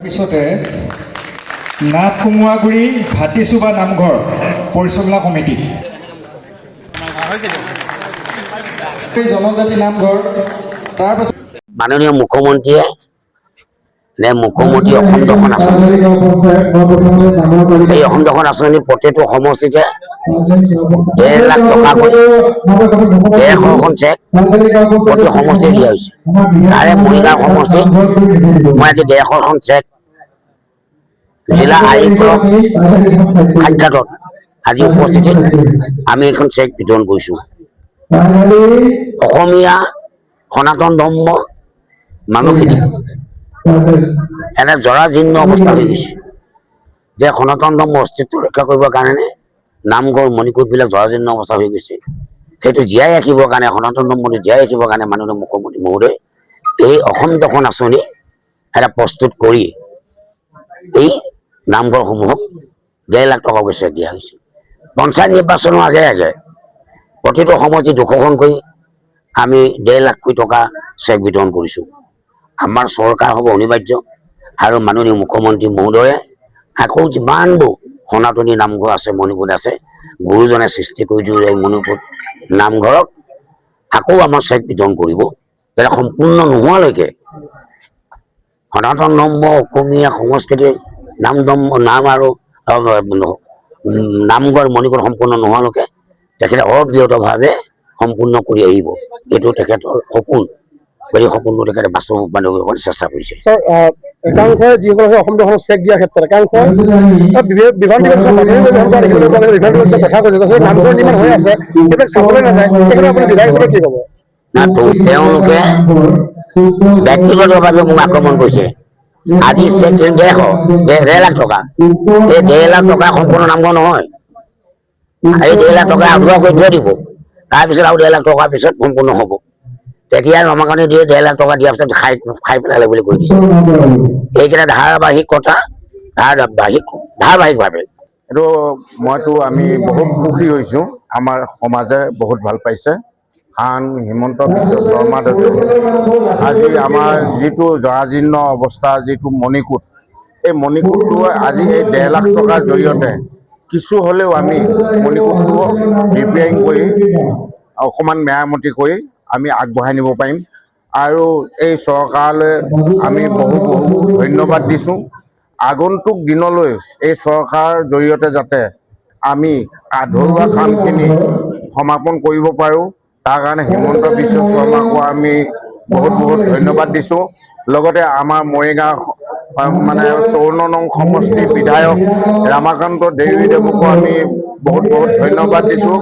পিছতে নাট কুমুৱাগুৰি ভাটিচুবা নামঘৰ পৰিচালনা কমিটি জনজাতি নামঘৰ তাৰপাছত মাননীয় মুখ্যমন্ত্ৰীয়ে অসম দৰ্শন আঁচনি এই অসম দৰ্শন আঁচনি প্ৰতিটো সমষ্টিতে 1.5 লাখ টকাকৈ 150খন চেক প্ৰতি সমষ্টিত দিয়া হৈছে। তাৰে মৰিগাঁও সমষ্টিত মই আজি 150খন চেক জিলা আয়ুক্তৰ সাক্ষাতত আজি উপস্থিতিত আমি এখন চেক বিতৰণ কৰিছোঁ। অসমীয়া সনাতন ধৰ্ম মানুহখিনি এনে জৰাজীৰ্ণ অৱস্থা হৈ গৈছে যে সনাতন ধৰ্ম অস্তিত্ব ৰক্ষা কৰিবৰ কাৰণে নামঘৰ মণিকূটবিলাক জৰাজীৰ্ণ অৱস্থা হৈ গৈছে। সেইটো জীয়াই ৰাখিবৰ কাৰণে সনাতন ধৰ্মটো জীয়াই ৰাখিবৰ কাৰণে মাননীয় মুখ্যমন্ত্ৰী মহোদয় এই অসম দৰ্শন আঁচনি এটা প্ৰস্তুত কৰি এই নামঘৰসমূহক 1.5 লাখ টকা চেক দিয়া হৈছে। পঞ্চায়ত নিৰ্বাচনৰ আগে আগে প্ৰতিটো সমষ্টি 200খনকৈ আমি 1.5 লাখ টকা চেক বিতৰণ কৰিছোঁ। আমাৰ চৰকাৰ হ'ব অনিবাৰ্য আৰু মাননীয় মুখ্যমন্ত্ৰী মহোদয়ে আকৌ যিমানবোৰ সনাতনী নামঘৰ আছে মণিকূট আছে গুৰুজনে সৃষ্টি কৰি দিলে মণিকূট নামঘৰক আকৌ আমাৰ চেক বিতৰণ কৰিব। এটা সম্পূৰ্ণ নোহোৱালৈকে সনাতন ধৰ্ম অসমীয়া সংস্কৃতিৰ নাম আৰু নামঘৰ মণিকূট সম্পূৰ্ণ নোহোৱালৈকে তেখেতে অবিৰতভাৱে সম্পূৰ্ণ কৰি আহিব। এইটো তেখেতৰ সপোন। গতিকে সপোনটো তেখেতে বাস্তৱায়িত কৰিবলৈ চেষ্টা কৰিছে। একাংশই যিসকলে অসম দৰ্শনক চেক দিয়াৰ ক্ষেত্ৰত একাংশই বিভ্ৰান্তিকৰ কথা কৈছে যে নামঘৰ নিৰ্মাণ হৈ আছে সেইবিলাক চাবলৈ নাযায়। সেইকাৰণে আপুনি বিধায়ক হিচাপে কি ক'ব? তেওঁলোকে ব্যক্তিগতভাৱে মোক আক্ৰমণ কৰিছে। আজি চেক 1.5 লাখ টকা, এই 1.5 লাখ টকা সম্পূৰ্ণ নামঘৰ নহয়। এই 1.5 লাখ টকা আধৰুৱা কৰি থৈ দিব, তাৰপিছত আৰু 1.5 লাখ টকাৰ পিছত সম্পূৰ্ণ হ'ব। তেতিয়া আমাৰ কাৰণে দিয়ে 1.5 লাখ টকা দিয়াৰ পিছত খাই পেলালে বুলি কৈ দিছে। এইকেইটা ধাৰাবাহিকভাৱে এইটো আমি বহুত সুখী হৈছোঁ। আমাৰ সমাজে বহুত ভাল পাইছে। কাৰণ হিমন্ত বিশ্ব শৰ্মাদেৱে আজি আমাৰ যিটো জৰাজীৰ্ণ অৱস্থা যিটো মণিকূট এই মণিকূটটো আজি এই 1.5 লাখ টকাৰ জৰিয়তে কিছু হ'লেও আমি মণিকূটটো ৰিপেয়াৰিং কৰি অকণমান মেৰামতি কৰি আমি আগবঢ়াই নিব পাৰিম। আৰু এই চৰকাৰলৈ আমি বহু ধন্যবাদ দিছোঁ। আগন্তুক দিনলৈ এই চৰকাৰৰ জৰিয়তে যাতে আমি আধৰুৱা কামখিনি সমাপন কৰিব পাৰোঁ তাৰ কাৰণে হিমন্ত বিশ্ব শৰ্মাকো আমি বহুত ধন্যবাদ দিছোঁ। লগতে আমাৰ মৰিগাঁও 54 নং সমষ্টিৰ বিধায়ক ৰামাকান্ত দেউৰীদেৱকো আমি বহুত ধন্যবাদ দিছোঁ।